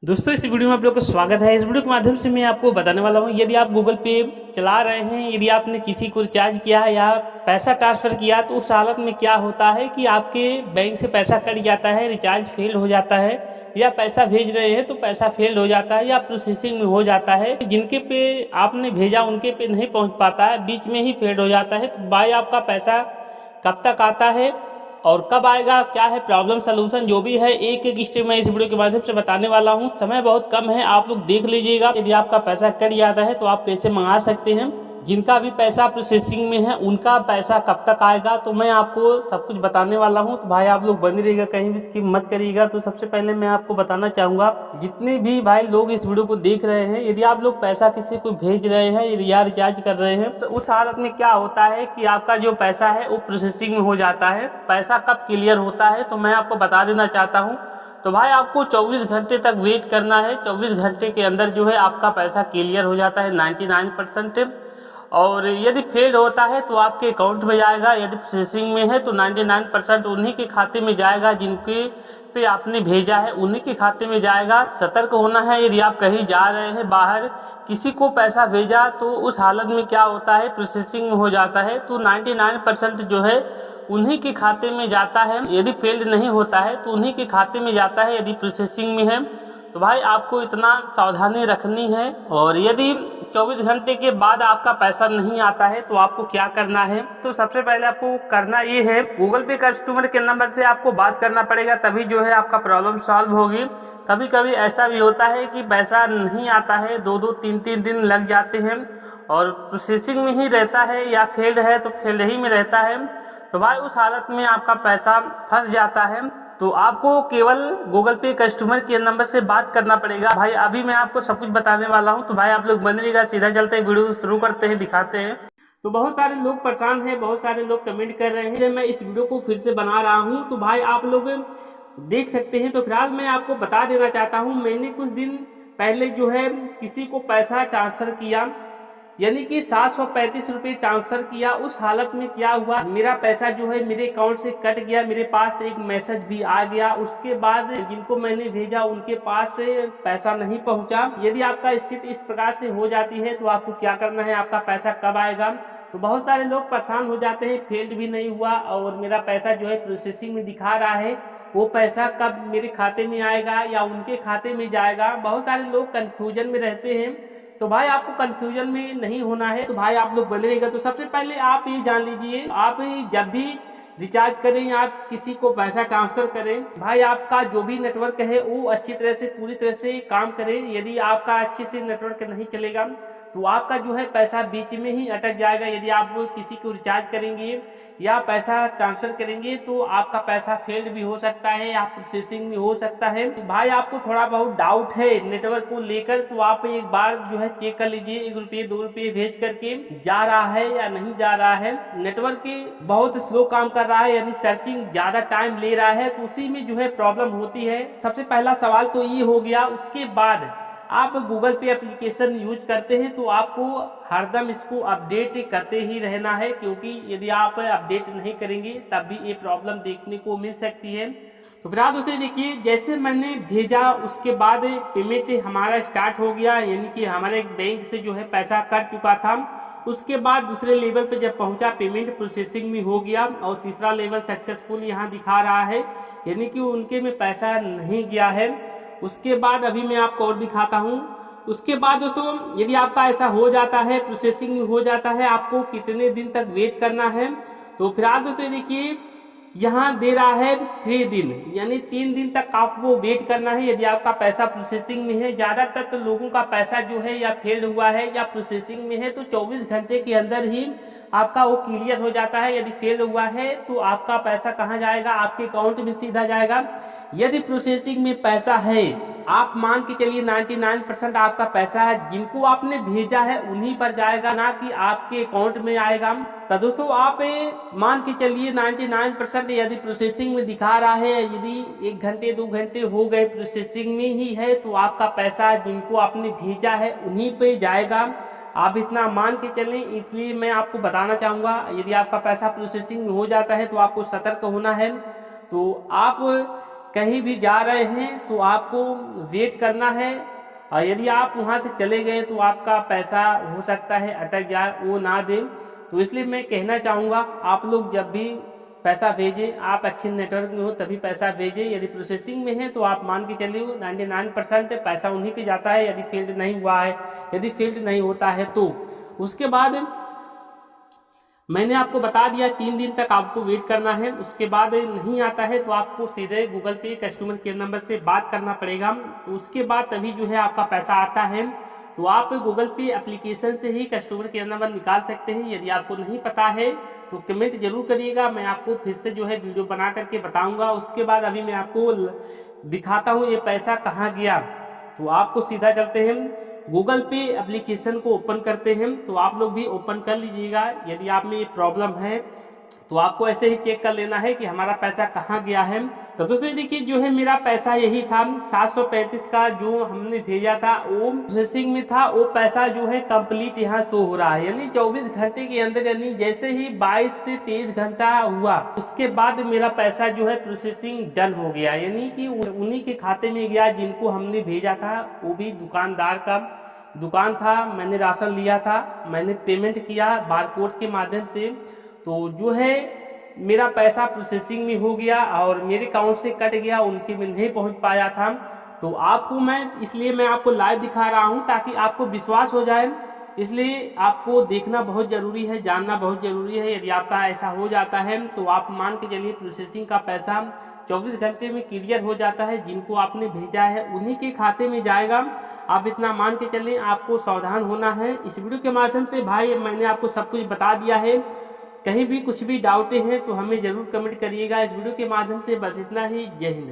दोस्तों इस वीडियो में आप लोग का स्वागत है। इस वीडियो के माध्यम से मैं आपको बताने वाला हूं, यदि आप गूगल पे चला रहे हैं, यदि आपने किसी को रिचार्ज किया है या पैसा ट्रांसफ़र किया तो उस हालत में क्या होता है कि आपके बैंक से पैसा कट जाता है, रिचार्ज फेल हो जाता है, या पैसा भेज रहे हैं तो पैसा फेल हो जाता है या प्रोसेसिंग में हो जाता है। जिनके पे आपने भेजा उनके पे नहीं पहुँच पाता है, बीच में ही फेल हो जाता है। तो भाई आपका पैसा कब तक आता है और कब आएगा, क्या है प्रॉब्लम सलूशन, जो भी है एक एक स्टेप मैं इस वीडियो के माध्यम से बताने वाला हूं। समय बहुत कम है, आप लोग देख लीजिएगा। यदि आपका पैसा कट जाता है तो आप कैसे मंगा सकते हैं, जिनका भी पैसा प्रोसेसिंग में है उनका पैसा कब तक आएगा, तो मैं आपको सब कुछ बताने वाला हूं। तो भाई आप लोग बने रहिएगा, कहीं भी स्किप मत करिएगा। तो सबसे पहले मैं आपको बताना चाहूँगा, जितने भी भाई लोग इस वीडियो को देख रहे हैं, यदि आप लोग पैसा किसी को भेज रहे हैं या रिचार्ज कर रहे हैं तो उस हालत में क्या होता है कि आपका जो पैसा है वो प्रोसेसिंग में हो जाता है। पैसा कब क्लियर होता है तो मैं आपको बता देना चाहता हूँ। तो भाई आपको 24 घंटे तक वेट करना है। 24 घंटे के अंदर जो है आपका पैसा क्लियर हो जाता है 99%। और यदि फेल होता है तो आपके अकाउंट में जाएगा, यदि प्रोसेसिंग में है तो 99% उन्हीं के खाते में जाएगा, जिनके पे आपने भेजा है उन्हीं के खाते में जाएगा। सतर्क होना है, यदि आप कहीं जा रहे हैं बाहर, किसी को पैसा भेजा तो उस हालत में क्या होता है, प्रोसेसिंग में हो जाता है तो 99% जो है उन्हीं के खाते में जाता है। यदि फेल्ड नहीं होता है तो उन्हीं के खाते में जाता है, यदि प्रोसेसिंग में है तो भाई आपको इतना सावधानी रखनी है। और यदि 24 घंटे के बाद आपका पैसा नहीं आता है तो आपको क्या करना है, तो सबसे पहले आपको करना ये है, गूगल पे कस्टमर के नंबर से आपको बात करना पड़ेगा, तभी जो है आपका प्रॉब्लम सॉल्व होगी। कभी कभी ऐसा भी होता है कि पैसा नहीं आता है, 2-2 3-3 दिन लग जाते हैं और प्रोसेसिंग में ही रहता है, या फेल्ड है तो फेल्ड ही में रहता है। तो भाई उस हालत में आपका पैसा फंस जाता है। तो आपको केवल गूगल पे कस्टमर केयर नंबर से बात करना पड़ेगा। भाई अभी मैं आपको सब कुछ बताने वाला हूं, तो भाई आप लोग बने रहिएगा। सीधा चलते हैं, वीडियो शुरू करते हैं, दिखाते हैं। तो बहुत सारे लोग परेशान हैं, बहुत सारे लोग कमेंट कर रहे हैं, मैं इस वीडियो को फिर से बना रहा हूं, तो भाई आप लोग देख सकते हैं। तो फिलहाल मैं आपको बता देना चाहता हूं, मैंने कुछ दिन पहले जो है किसी को पैसा ट्रांसफर किया, यानी कि 735 रुपये ट्रांसफर किया। उस हालत में क्या हुआ, मेरा पैसा जो है मेरे अकाउंट से कट गया, मेरे पास एक मैसेज भी आ गया। उसके बाद जिनको मैंने भेजा उनके पास से पैसा नहीं पहुंचा। यदि आपका स्थिति इस प्रकार से हो जाती है तो आपको क्या करना है, आपका पैसा कब आएगा। तो बहुत सारे लोग परेशान हो जाते हैं, फेल्ड भी नहीं हुआ और मेरा पैसा जो है प्रोसेसिंग में दिखा रहा है, वो पैसा कब मेरे खाते में आएगा या उनके खाते में जाएगा। बहुत सारे लोग कंफ्यूजन में रहते हैं। तो भाई आपको कंफ्यूजन में नहीं होना है, तो भाई आप लोग बने रहेगा। तो सबसे पहले आप ये जान लीजिए, आप जब भी रिचार्ज करें या आप किसी को पैसा ट्रांसफर करें, भाई आपका जो भी नेटवर्क है वो अच्छी तरह से पूरी तरह से काम करे। यदि आपका अच्छे से नेटवर्क नहीं चलेगा तो आपका जो है पैसा बीच में ही अटक जाएगा। यदि आप किसी को रिचार्ज करेंगे या पैसा ट्रांसफर करेंगे तो आपका पैसा फेल्ड भी हो सकता है या प्रोसेसिंग में हो सकता है। तो भाई आपको थोड़ा बहुत डाउट है नेटवर्क को लेकर, तो आप एक बार जो है चेक कर लीजिए, 1 रुपये 2 रुपये भेज करके जा रहा है या नहीं जा रहा है। नेटवर्क बहुत स्लो काम कर रहा है, यानी सर्चिंग ज्यादा टाइम ले रहा है, तो उसी में जो है प्रॉब्लम होती है। सबसे पहला सवाल तो ये हो गया। उसके बाद आप गूगल पे एप्लीकेशन यूज करते हैं तो आपको हरदम इसको अपडेट करते ही रहना है, क्योंकि यदि आप अपडेट नहीं करेंगे तब भी ये प्रॉब्लम देखने को मिल सकती है। तो फिर आप उसे देखिए, जैसे मैंने भेजा उसके बाद पेमेंट हमारा स्टार्ट हो गया, यानी कि हमारे बैंक से जो है पैसा कट चुका था। उसके बाद दूसरे लेवल पे जब पहुंचा, पेमेंट प्रोसेसिंग में हो गया और तीसरा लेवल सक्सेसफुल यहाँ दिखा रहा है, यानी कि उनके में पैसा नहीं गया है। उसके बाद अभी मैं आपको और दिखाता हूँ। उसके बाद दोस्तों यदि आपका ऐसा हो जाता है, प्रोसेसिंग में हो जाता है, आपको कितने दिन तक वेट करना है। तो फिर आप दोस्तों देखिए, यहाँ दे रहा है 3 दिन, यानी 3 दिन तक आपको वेट करना है यदि आपका पैसा प्रोसेसिंग में है। ज्यादातर तो लोगों का पैसा जो है या फेल हुआ है या प्रोसेसिंग में है, तो 24 घंटे के अंदर ही आपका वो क्लियर हो जाता है। यदि फेल हुआ है तो आपका पैसा कहाँ जाएगा, आपके अकाउंट में सीधा जाएगा। यदि प्रोसेसिंग में पैसा है, आप मान के चलिए 99% आपका पैसा है, जिनको आपने भेजा है उन्हीं पर जाएगा, ना कि आपके अकाउंट में आएगा। तो दोस्तों आप मान के चलिए 99% यदि प्रोसेसिंग में दिखा रहा है, यदि 1 घंटे 2 घंटे हो गए प्रोसेसिंग में ही है, तो आपका पैसा जिनको आपने भेजा है उन्हीं पे जाएगा। आप इतना मान के चलें। इसलिए मैं आपको बताना चाहूँगा, यदि आपका पैसा प्रोसेसिंग में हो जाता है तो आपको सतर्क होना है। तो आप कहीं भी जा रहे हैं तो आपको वेट करना है, और यदि आप वहां से चले गए तो आपका पैसा हो सकता है अटक जाए, वो ना दे। तो इसलिए मैं कहना चाहूँगा आप लोग जब भी पैसा भेजें, आप अच्छे नेटवर्क में हो तभी पैसा भेजें। यदि प्रोसेसिंग में है तो आप मान के चलिए 99% पैसा उन्हीं पे जाता है, यदि फील्ड नहीं हुआ है, यदि फील्ड नहीं होता है तो। उसके बाद मैंने आपको बता दिया 3 दिन तक आपको वेट करना है। उसके बाद नहीं आता है तो आपको सीधे गूगल पे कस्टमर केयर नंबर से बात करना पड़ेगा। तो उसके बाद तभी जो है आपका पैसा आता है। तो आप गूगल पे एप्लीकेशन से ही कस्टमर केयर नंबर निकाल सकते हैं। यदि आपको नहीं पता है तो कमेंट जरूर करिएगा, मैं आपको फिर से जो है वीडियो बना करके बताऊंगा। उसके बाद अभी मैं आपको दिखाता हूँ ये पैसा कहाँ गया। तो आपको सीधा चलते हैं गूगल पे एप्लीकेशन को ओपन करते हैं, तो आप लोग भी ओपन कर लीजिएगा। यदि आप में ये प्रॉब्लम है तो आपको ऐसे ही चेक कर लेना है कि हमारा पैसा कहाँ गया है। तो दोस्तों देखिए जो है मेरा पैसा यही था 735 का जो हमने भेजा था वो प्रोसेसिंग में था। वो पैसा जो है कंप्लीट यहाँ शो हो रहा है, यानी 24 घंटे के अंदर, यानी जैसे ही 22 से 23 घंटा हुआ उसके बाद मेरा पैसा जो है प्रोसेसिंग डन हो गया, यानी कि उन्हीं के खाते में गया जिनको हमने भेजा था। वो भी दुकानदार का दुकान था, मैंने राशन लिया था, मैंने पेमेंट किया बारकोड के माध्यम से। तो जो है मेरा पैसा प्रोसेसिंग में हो गया और मेरे अकाउंट से कट गया, उनके में नहीं पहुंच पाया था। तो आपको इसलिए मैं आपको लाइव दिखा रहा हूं ताकि आपको विश्वास हो जाए। इसलिए आपको देखना बहुत जरूरी है, जानना बहुत जरूरी है। यदि आपका ऐसा हो जाता है तो आप मान के चलिए प्रोसेसिंग का पैसा 24 घंटे में क्लियर हो जाता है। जिनको आपने भेजा है उन्हीं के खाते में जाएगा, आप इतना मान के चलें। आपको सावधान होना है। इस वीडियो के माध्यम से भाई मैंने आपको सब कुछ बता दिया है। कहीं भी कुछ भी डाउट हैं तो हमें जरूर कमेंट करिएगा। इस वीडियो के माध्यम से बस इतना ही। जय हिंद।